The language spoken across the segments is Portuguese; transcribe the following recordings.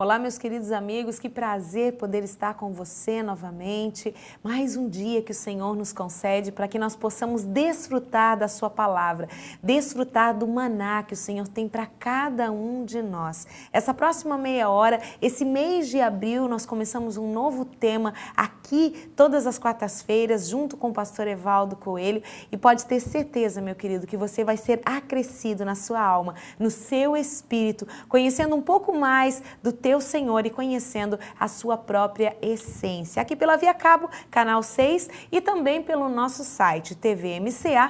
Olá, meus queridos amigos, que prazer poder estar com você novamente. Mais um dia que o Senhor nos concede para que nós possamos desfrutar da sua palavra, desfrutar do maná que o Senhor tem para cada um de nós. Essa próxima meia hora, esse mês de abril, nós começamos um novo tema aqui todas as quartas-feiras, junto com o pastor Evaldo Coelho, e pode ter certeza, meu querido, que você vai ser acrescido na sua alma, no seu espírito, conhecendo um pouco mais do teu Senhor e conhecendo a sua própria essência. Aqui pela Via Cabo, canal 6, e também pelo nosso site tvmca.com.br,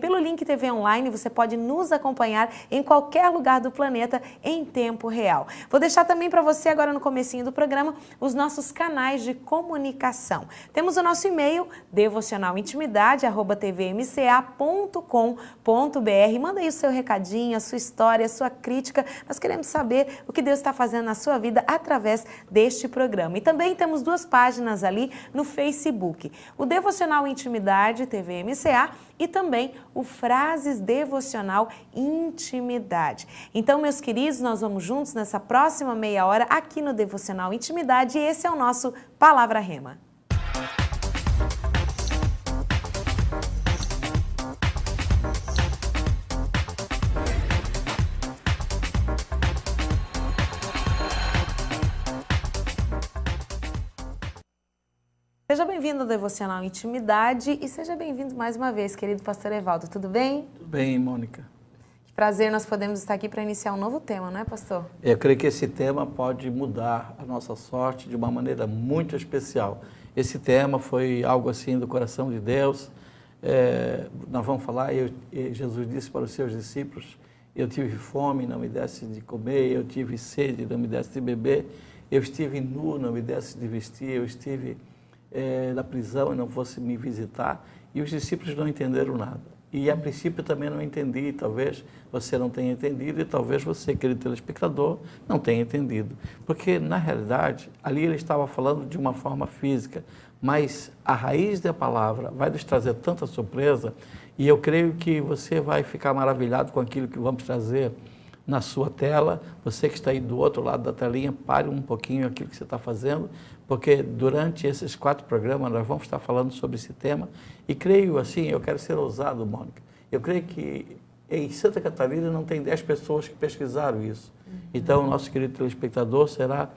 pelo link TV Online, você pode nos acompanhar em qualquer lugar do planeta em tempo real. Vou deixar também para você agora no comecinho do programa os nossos canais de comunicação. Temos o nosso e-mail devocionalintimidade@tvmca.com.br. Manda aí o seu recadinho, a sua história, a sua crítica. Nós queremos saber o que Deus está fazendo na sua vida através deste programa. E também temos duas páginas ali no Facebook. O Devocional Intimidade TVMCA e também o Frases Devocional Intimidade. Então, meus queridos, nós vamos juntos nessa próxima meia hora aqui no Devocional Intimidade e esse é o nosso Palavra Rema. Seja bem-vindo ao Devocional Intimidade e seja bem-vindo mais uma vez, querido pastor Evaldo. Tudo bem? Tudo bem, Mônica. Que prazer nós podemos estar aqui para iniciar um novo tema, não é, pastor? Eu creio que esse tema pode mudar a nossa sorte de uma maneira muito especial. Esse tema foi algo assim do coração de Deus. Nós vamos falar, Jesus disse para os seus discípulos, eu tive fome, não me desse de comer, eu tive sede, não me desse de beber, eu estive nu, não me desse de vestir, eu estive na prisão e não fosse me visitar, e os discípulos não entenderam nada. E a princípio também não entendi, talvez você não tenha entendido e talvez você, querido telespectador, não tenha entendido. Porque, na realidade, ali ele estava falando de uma forma física, mas a raiz da palavra vai nos trazer tanta surpresa e eu creio que você vai ficar maravilhado com aquilo que vamos trazer na sua tela. Você que está aí do outro lado da telinha, pare um pouquinho aquilo que você está fazendo, porque durante esses 4 programas nós vamos estar falando sobre esse tema e creio assim, eu quero ser ousado, Mônica, eu creio que em Santa Catarina não tem 10 pessoas que pesquisaram isso. Então o nosso querido telespectador será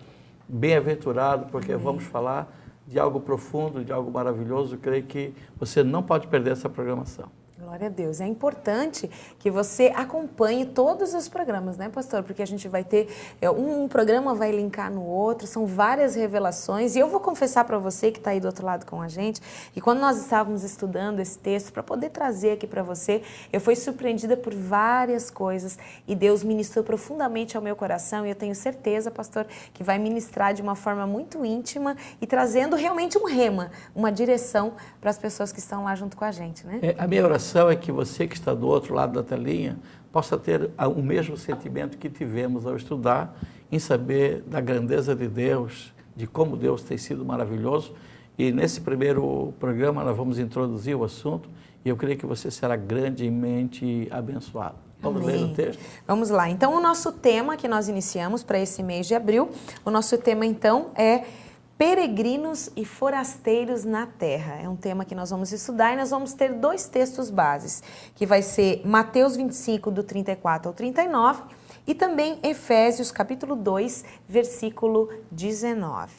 bem-aventurado, porque vamos falar de algo profundo, de algo maravilhoso. Eu creio que você não pode perder essa programação. Glória a Deus. É importante que você acompanhe todos os programas, né, pastor? Porque a gente vai ter, um programa vai linkar no outro, são várias revelações. E eu vou confessar para você que está aí do outro lado com a gente, que quando nós estávamos estudando esse texto, para poder trazer aqui para você, eu fui surpreendida por várias coisas e Deus ministrou profundamente ao meu coração e eu tenho certeza, pastor, que vai ministrar de uma forma muito íntima e trazendo realmente um rema, uma direção para as pessoas que estão lá junto com a gente, né? A minha oração é que você que está do outro lado da telinha possa ter o mesmo sentimento que tivemos ao estudar, em saber da grandeza de Deus, de como Deus tem sido maravilhoso. E nesse primeiro programa nós vamos introduzir o assunto e eu creio que você será grandemente abençoado. Vamos ler o texto? Vamos lá. Então, o nosso tema que nós iniciamos para esse mês de abril, o nosso tema então é peregrinos e forasteiros na terra. É um tema que nós vamos estudar e nós vamos ter 2 textos bases, que vai ser Mateus 25, do 34 ao 39, e também Efésios, capítulo 2, versículo 19.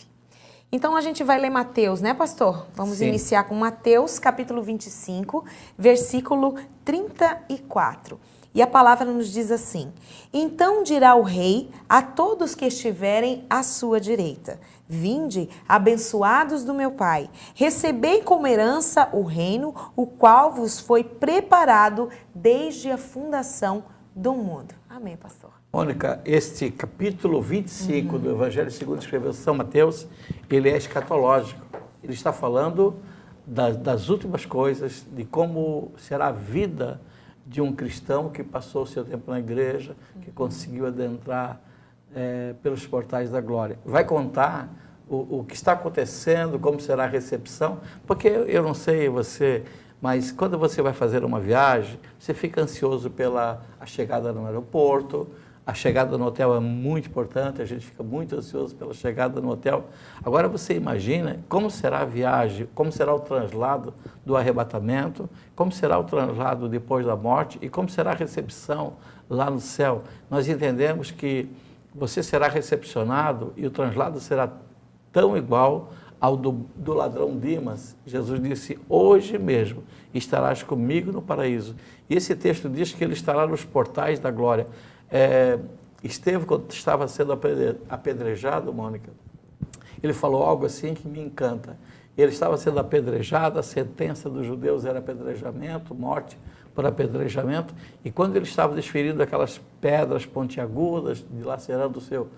Então, a gente vai ler Mateus, né, pastor? Vamos iniciar com Mateus, capítulo 25, versículo 34. E a palavra nos diz assim: então dirá o rei a todos que estiverem à sua direita: vinde, abençoados do meu Pai, recebei como herança o reino, o qual vos foi preparado desde a fundação do mundo. Amém, pastor. Mônica, este capítulo 25 do Evangelho segundo escreveu São Mateus, ele é escatológico. Ele está falando das últimas coisas, de como será a vida de um cristão que passou o seu tempo na igreja, que conseguiu adentrar pelos portais da glória. Vai contar o que está acontecendo, como será a recepção, porque eu não sei você, mas quando você vai fazer uma viagem, você fica ansioso pela a chegada no aeroporto, A chegada no hotel é muito importante, a gente fica muito ansioso pela chegada no hotel. Agora você imagina como será a viagem, como será o translado do arrebatamento, como será o translado depois da morte e como será a recepção lá no céu. Nós entendemos que você será recepcionado e o translado será tão igual ao do ladrão Dimas. Jesus disse, hoje mesmo estarás comigo no paraíso. E esse texto diz que ele estará nos portais da glória. Estevão, quando estava sendo apedrejado, Mônica, ele falou algo assim que me encanta. Ele estava sendo apedrejado, a sentença dos judeus era apedrejamento, morte por apedrejamento, e quando ele estava desferindo aquelas pedras pontiagudas, dilacerando o seu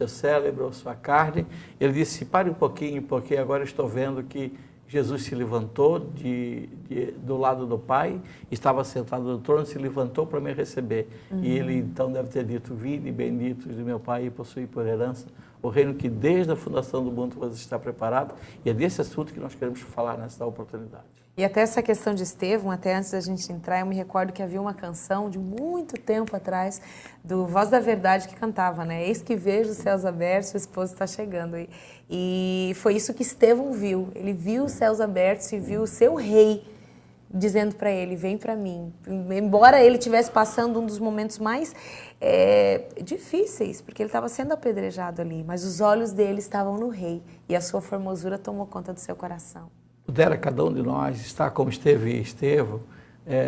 cérebro, a sua carne, ele disse, pare um pouquinho, porque agora estou vendo que Jesus se levantou do lado do Pai, estava sentado no trono, se levantou para me receber. E ele então deve ter dito, vinde benditos de meu Pai e possui por herança o reino que desde a fundação do mundo vos está preparado. E é desse assunto que nós queremos falar nessa oportunidade. E até essa questão de Estevão, até antes da gente entrar, eu me recordo que havia uma canção de muito tempo atrás, do Voz da Verdade, que cantava, né? Eis que vejo os céus abertos, o esposo está chegando. E foi isso que Estevão viu. Ele viu os céus abertos e viu o seu rei dizendo para ele, vem para mim. Embora ele estivesse passando um dos momentos mais difíceis, porque ele estava sendo apedrejado ali, mas os olhos dele estavam no rei e a sua formosura tomou conta do seu coração. Pudera cada um de nós estar como esteve Estevão,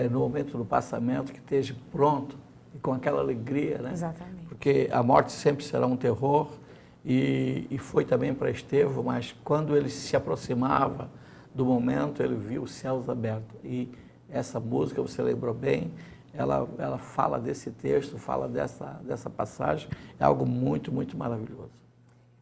no momento do passamento, que esteja pronto e com aquela alegria, né? Exatamente. Porque a morte sempre será um terror e foi também para Estevão, mas quando ele se aproximava do momento, ele viu os céus abertos. E essa música, você lembrou bem, ela fala desse texto, fala dessa passagem, é algo muito, muito maravilhoso.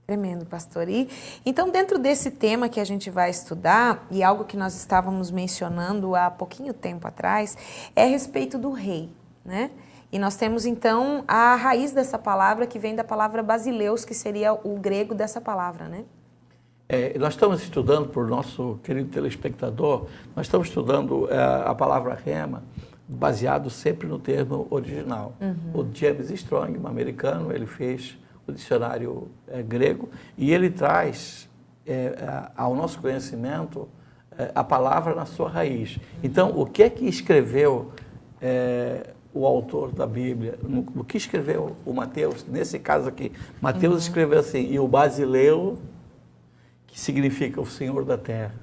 Tremendo, pastor. E então, dentro desse tema que a gente vai estudar, e algo que nós estávamos mencionando há pouquinho tempo atrás, é a respeito do rei, né? E nós temos, então, a raiz dessa palavra, que vem da palavra basileus, que seria o grego dessa palavra, né? Nós estamos estudando, por nosso querido telespectador, nós estamos estudando a palavra rema, baseado sempre no termo original. O James Strong, um americano, ele fez o dicionário grego, e ele traz ao nosso conhecimento a palavra na sua raiz. Então, o que é que escreveu o autor da Bíblia? O que escreveu o Mateus? Nesse caso aqui, Mateus escreveu assim, e o basileu, que significa o Senhor da Terra.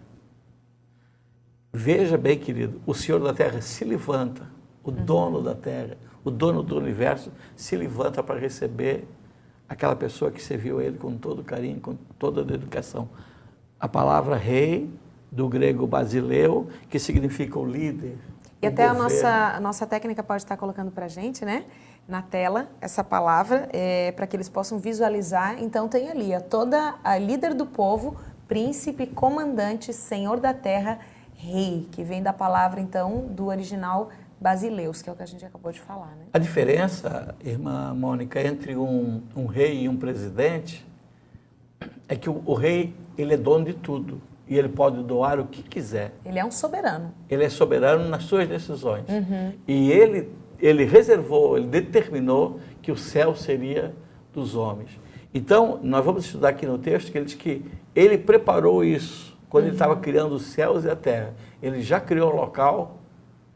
Veja bem, querido, o Senhor da Terra se levanta, o dono da Terra, o dono do universo, se levanta para receber aquela pessoa que serviu ele com todo carinho, com toda a dedicação. A palavra rei, do grego basileu, que significa o líder. E até a nossa técnica pode estar colocando para a gente, né, na tela, essa palavra, para que eles possam visualizar. Então tem ali toda a líder do povo, príncipe, comandante, senhor da terra, rei, que vem da palavra, então, do original basileus, que é o que a gente acabou de falar, né? A diferença, irmã Mônica, entre um rei e um presidente é que o rei, ele é dono de tudo e ele pode doar o que quiser. Ele é um soberano. Ele é soberano nas suas decisões. E ele reservou, ele determinou que o céu seria dos homens. Então, nós vamos estudar aqui no texto que ele diz que ele preparou isso quando ele estava criando os céus e a terra. Ele já criou um local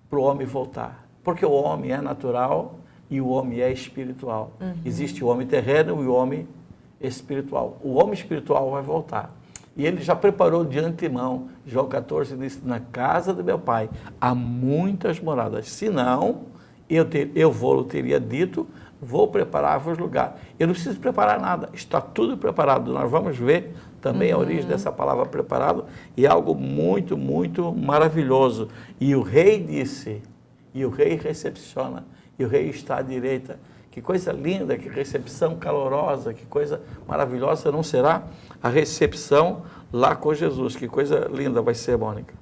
para o homem voltar. Porque o homem é natural e o homem é espiritual. Existe o homem terreno e o homem espiritual. O homem espiritual vai voltar. E ele já preparou de antemão. João 14 diz, na casa do meu pai há muitas moradas. Se não, eu vou, teria dito, vou preparar-vos lugar. Eu não preciso preparar nada, está tudo preparado. Nós vamos ver também a origem dessa palavra preparado, e é algo muito, muito maravilhoso. E o rei disse, e o rei recepciona, e o rei está à direita. Que coisa linda, que recepção calorosa, que coisa maravilhosa não será a recepção lá com Jesus. Que coisa linda vai ser, Mônica.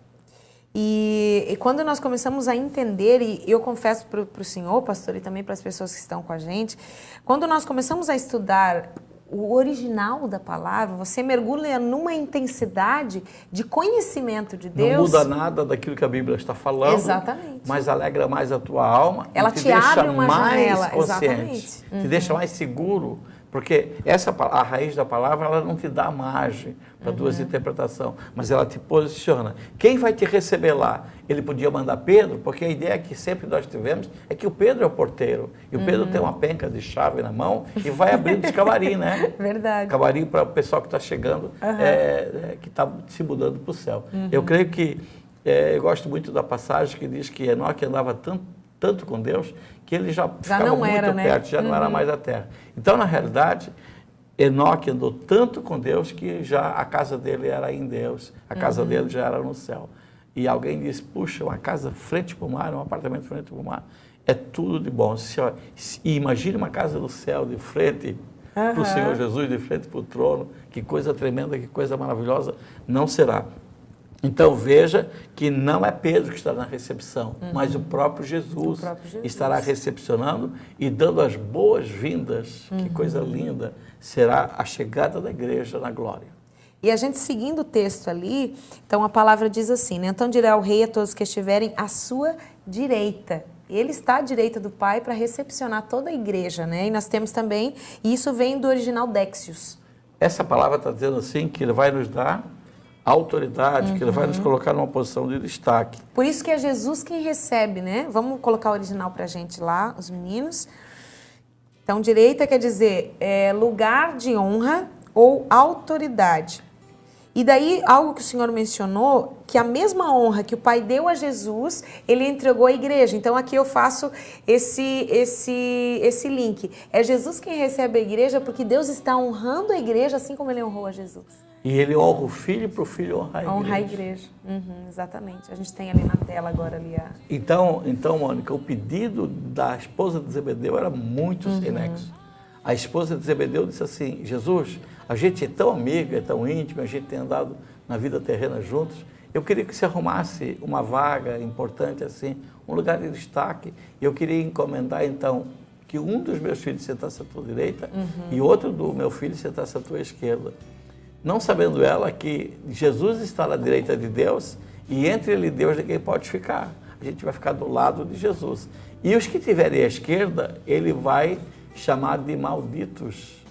E quando nós começamos a entender, e eu confesso para o senhor, pastor, e também para as pessoas que estão com a gente, quando nós começamos a estudar o original da palavra, você mergulha numa intensidade de conhecimento de Deus. Não muda nada daquilo que a Bíblia está falando. Exatamente. Mas alegra mais a tua alma. Ela e te te deixa abre uma mais janela. consciente. Exatamente. Te deixa mais seguro. Porque a raiz da palavra, ela não te dá margem para duas interpretações, mas ela te posiciona. Quem vai te receber lá? Ele podia mandar Pedro, porque a ideia que sempre nós tivemos é que o Pedro é o porteiro. E o Pedro tem uma penca de chave na mão e vai abrindo os camarim, né? Verdade. Camarim para o pessoal que está chegando, que está se mudando para o céu. Eu creio que, eu gosto muito da passagem que diz que Enoque andava tanto com Deus, que ele já ficava não muito era, perto, né? já não era mais a terra. Então, na realidade, Enoque andou tanto com Deus que já a casa dele era em Deus, a casa dele já era no céu. E alguém disse, puxa, uma casa frente para o mar, um apartamento frente para o mar, é tudo de bom. E imagine uma casa do céu de frente para o Senhor Jesus, de frente para o trono, que coisa tremenda, que coisa maravilhosa, não será. Então veja que não é Pedro que está na recepção, mas o próprio Jesus estará recepcionando e dando as boas-vindas, que coisa linda, será a chegada da igreja na glória. E a gente seguindo o texto ali, então a palavra diz assim, né? Então dirá o rei a todos que estiverem à sua direita. Ele está à direita do Pai para recepcionar toda a igreja, né? E nós temos também, e isso vem do original Déxios. Essa palavra está dizendo assim, que ele vai nos dar autoridade, que ele vai nos colocar numa posição de destaque. Por isso que é Jesus quem recebe, né? Vamos colocar o original para a gente lá, os meninos. Então, direita quer dizer lugar de honra ou autoridade. E daí, algo que o Senhor mencionou, que a mesma honra que o Pai deu a Jesus, Ele entregou à igreja. Então, aqui eu faço esse link. É Jesus quem recebe a igreja porque Deus está honrando a igreja assim como Ele honrou a Jesus. E Ele honra o Filho para o Filho honrar a igreja. Honrar a igreja, exatamente. A gente tem ali na tela agora ali a... Então, Mônica, o pedido da esposa de Zebedeu era muito sem nexo. A esposa de Zebedeu disse assim, Jesus, a gente é tão amigo, é tão íntimo, a gente tem andado na vida terrena juntos, eu queria que você arrumasse uma vaga importante assim, um lugar de destaque, e eu queria encomendar então que um dos meus filhos sentasse à tua direita e outro do meu filho sentasse à tua esquerda. Não sabendo ela que Jesus está na direita de Deus e entre ele e Deus ninguém pode ficar. A gente vai ficar do lado de Jesus. E os que tiverem à esquerda, ele vai chamar de malditos.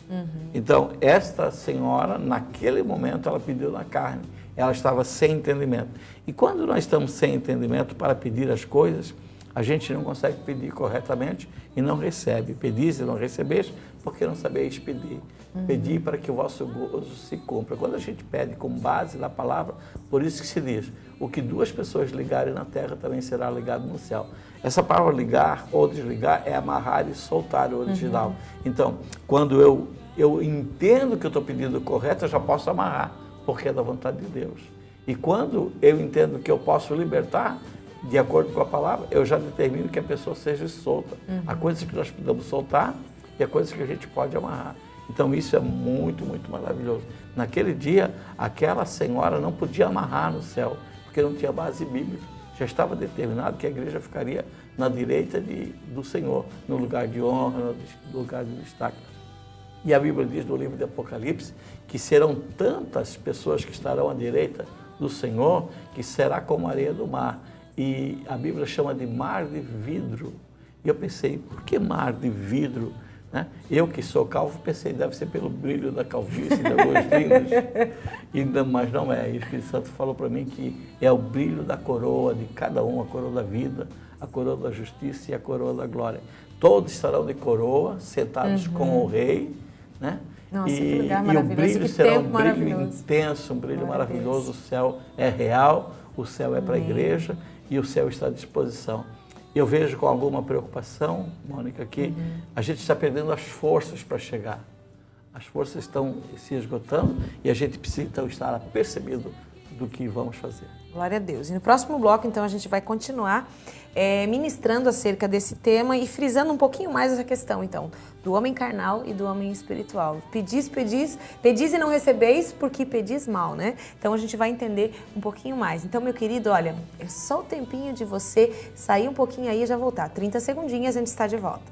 Então, esta senhora, naquele momento, ela pediu na carne. Ela estava sem entendimento. E quando nós estamos sem entendimento para pedir as coisas, a gente não consegue pedir corretamente e não recebe. Pedis e não recebeis, porque não sabeis pedir. Pedi para que o vosso gozo se cumpra. Quando a gente pede com base na palavra, por isso que se diz, o que duas pessoas ligarem na terra também será ligado no céu. Essa palavra ligar ou desligar é amarrar e soltar o original. Então, quando eu entendo que eu estou pedindo correto, eu já posso amarrar, porque é da vontade de Deus. E quando eu entendo que eu posso libertar, de acordo com a palavra, eu já determino que a pessoa seja solta. Há coisas que nós podemos soltar e há coisas que a gente pode amarrar. Então isso é muito, muito maravilhoso. Naquele dia, aquela senhora não podia amarrar no céu, porque não tinha base bíblica. Já estava determinado que a igreja ficaria na direita do Senhor, no lugar de honra, no lugar de destaque. E a Bíblia diz no livro de Apocalipse que serão tantas pessoas que estarão à direita do Senhor que será como a areia do mar. E a Bíblia chama de mar de vidro. E eu pensei, por que mar de vidro? Né? Eu que sou calvo pensei, deve ser pelo brilho da calvície, das duas lindas. Mas não é. E o Espírito Santo falou para mim que é o brilho da coroa de cada um, a coroa da vida, a coroa da justiça e a coroa da glória. Todos estarão de coroa, sentados com o rei, né? Nossa, que lugar maravilhoso. E o brilho será um brilho intenso, um brilho maravilhoso. O céu é real, o céu é para a igreja e o céu está à disposição. Eu vejo com alguma preocupação, Mônica, que a gente está perdendo as forças para chegar. As forças estão se esgotando e a gente precisa então estar apercebido do que vamos fazer. Glória a Deus. E no próximo bloco, então, a gente vai continuar ministrando acerca desse tema e frisando um pouquinho mais essa questão, então, do homem carnal e do homem espiritual. Pedis e não recebeis porque pedis mal, né? Então, a gente vai entender um pouquinho mais. Então, meu querido, olha, é só o tempinho de você sair um pouquinho aí e já voltar. 30 segundinhas, a gente está de volta.